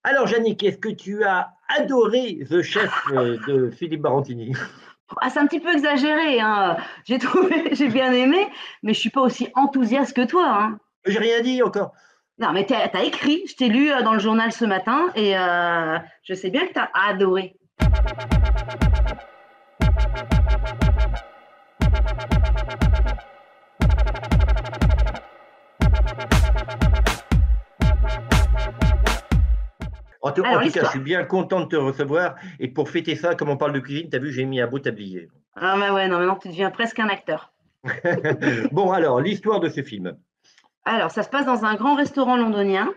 Alors, Yannick, est-ce que tu as adoré The Chef de Philippe Barantini? Ah, c'est un petit peu exagéré, hein. J'ai trouvé, j'ai bien aimé, mais je suis pas aussi enthousiaste que toi, hein. J'ai rien dit encore. Non, mais t'as écrit, je t'ai lu dans le journal ce matin et je sais bien que t'as adoré. En Alors tout cas, je suis l'histoire. bien content de te recevoir. Et pour fêter ça, comme on parle de cuisine, tu as vu, j'ai mis un beau tablier. Ah mais ouais, non, maintenant tu deviens presque un acteur. Bon, alors, l'histoire de ce film. Alors ça se passe dans un grand restaurant londonien,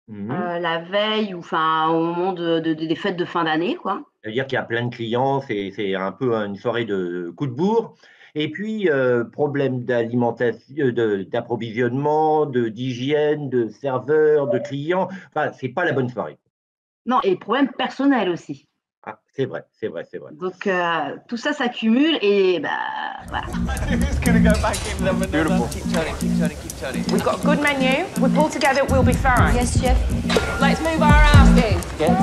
Mhm. la veille ou enfin au moment des fêtes de fin d'année, quoi. C'est-à-dire qu'il y a plein de clients, c'est un peu une soirée de coup de bourre. Et puis, problème d'alimentation, d'approvisionnement, d'hygiène, de serveurs, de clients. Enfin, c'est pas la bonne soirée. Non, et problème personnel aussi. Ah, c'est vrai, c'est vrai, c'est vrai. Donc tout ça s'accumule et bah voilà. Who's gonna go back in them? Beautiful. Keep turning, keep turning, keep turning. We've got a good menu. We pull together, we'll be fine. Yes, chef. Let's move our asses. Hey,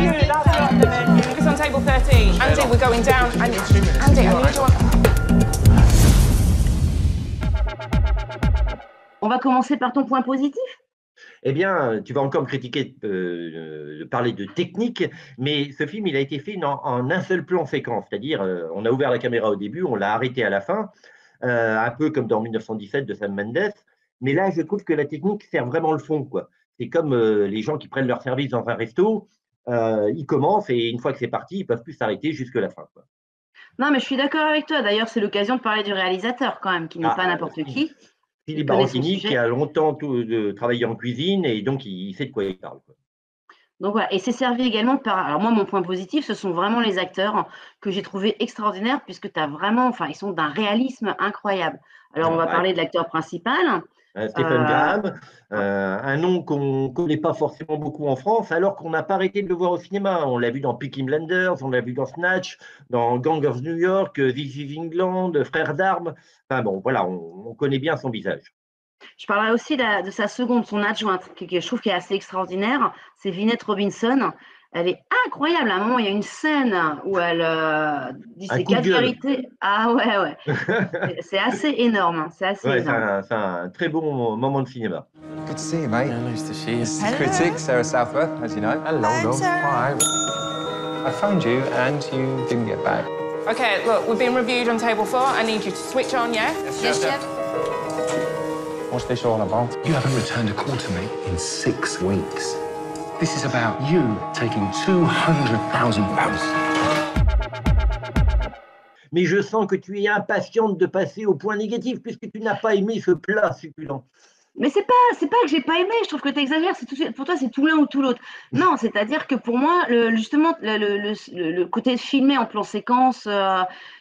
you, that's not the menu. Focus on table 13. Andy, we're going down. Andy, I need you on. On va commencer par ton point positif. Eh bien, tu vas encore me critiquer de parler de technique, mais ce film, il a été fait en un seul plan séquence, c'est-à-dire on a ouvert la caméra au début, on l'a arrêté à la fin, un peu comme dans 1917 de Sam Mendes. Mais là, je trouve que la technique sert vraiment le fond, quoi. C'est comme les gens qui prennent leur service dans un resto, ils commencent et une fois que c'est parti, ils peuvent plus s'arrêter jusque la fin, quoi. Non, mais je suis d'accord avec toi. D'ailleurs, c'est l'occasion de parler du réalisateur quand même, qui n'est pas Ah, n'importe qui. Il Philippe connaît son Barantini, qui sujet. a longtemps travaillé en cuisine et donc il sait de quoi il parle, quoi. Donc voilà, et c'est servi également par. Alors moi, mon point positif, ce sont vraiment les acteurs que j'ai trouvé extraordinaires, puisque tu as vraiment, enfin, ils sont d'un réalisme incroyable. Alors on Ah, va bah, parler de l'acteur principal. Stephen Euh, Graham, un nom qu'on ne connaît pas forcément beaucoup en France, alors qu'on n'a pas arrêté de le voir au cinéma. On l'a vu dans Peaky Blinders, on l'a vu dans Snatch, dans Gang of New York, This is England, Frères d'armes. Enfin bon, voilà, on connaît bien son visage. je parlerai aussi de sa seconde, son adjointe, je trouve qu'elle est assez extraordinaire. C'est Vinette Robinson. Elle est incroyable. À un moment, il y a une scène où elle dit Un ses coup de quatre gueule. vérités. Ah ouais, ouais. C'est assez énorme, hein. C'est assez Ouais, énorme. c'est un très bon moment de cinéma. Good to see you, mate. Yeah, nice to see you. This is Critic, Sarah Southworth, as you know. Hello, I'm no. Sarah. Hi. I phoned you and you didn't get back. Okay, look, we've been reviewed on table 4. I need you to switch on, yeah? Yes, chef. What's this all about? You haven't returned a call to me in 6 weeks. This is about you taking £200,000. Mais je sens que tu es impatiente de passer au point négatif puisque tu n'as pas aimé ce plat succulent. Mais c'est pas que j'ai pas aimé, je trouve que tu exagères, pour toi c'est tout l'un ou tout l'autre. Non, c'est-à-dire que pour moi, justement, le côté filmé en plan séquence,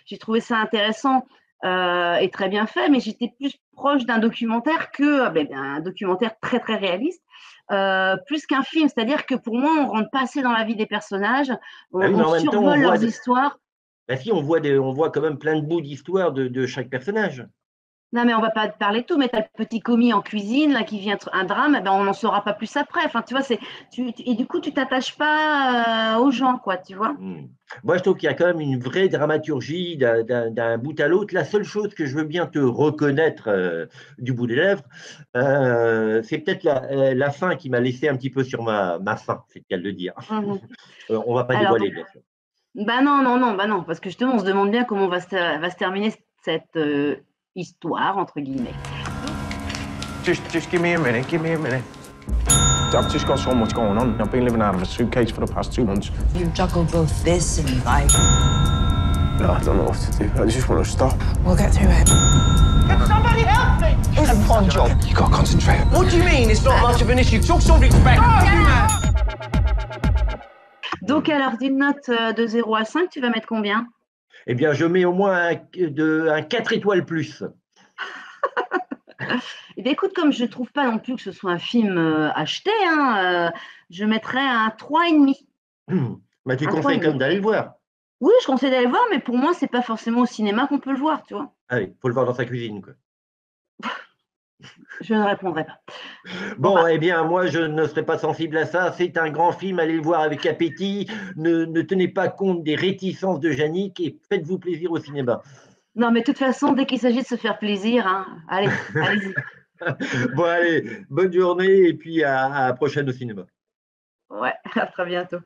j'ai trouvé ça intéressant et très bien fait, mais j'étais plus proche d'un documentaire que un documentaire très très réaliste, plus qu'un film. C'est-à-dire que pour moi, on rentre pas assez dans la vie des personnages, Ah oui, mais on en même temps, survole leurs histoires. bah si, on voit quand même plein de bouts d'histoire de chaque personnage. Non, mais on va pas te parler de tout, mais tu as le petit commis en cuisine, là, qui vient un drame, eh ben, on n'en saura pas plus après. Enfin, tu vois, et du coup, tu t'attaches pas aux gens, quoi, tu vois. Hmm. Moi, je trouve qu'il y a quand même une vraie dramaturgie d'un bout à l'autre. La seule chose que je veux bien te reconnaître du bout des lèvres, c'est peut-être la fin qui m'a laissé un petit peu sur ma faim, c'est le cas de le dire. Mhm. On va pas Alors, dévoiler, bien sûr. bah non, non, non, bah non, parce que justement, on se demande bien comment va se terminer cette histoire, entre guillemets. Just give me a minute, give me a minute. I've just got so much going on. I've been living out of a suitcase for the past 2 months. You juggle both this and life. No, I don't know what to do. I just want to stop. We'll get through it. Can somebody help me? It's a fun job. You got to concentrate. What do you mean it's not much of an issue? Talk some respect. Donc, alors, d'une note de 0 à 5, tu vas mettre combien? Eh bien, je mets au moins un 4 étoiles plus. Eh bien, écoute, comme je ne trouve pas non plus que ce soit un film acheté, hein, je mettrais un 3,5. Bah, tu Un trois et conseilles quand même demi. d'aller le voir. Oui, je conseille d'aller le voir, mais pour moi, c'est pas forcément au cinéma qu'on peut le voir, tu vois. Ah oui, faut le voir dans sa cuisine, quoi. Je ne répondrai pas. Bon, eh bien, moi, je ne serais pas sensible à ça. C'est un grand film, allez le voir avec appétit. Ne tenez pas compte des réticences de Yannick et faites-vous plaisir au cinéma. Non, mais de toute façon, dès qu'il s'agit de se faire plaisir, hein, allez-y. Bon, allez, bonne journée et puis à la prochaine au cinéma. Ouais, à très bientôt.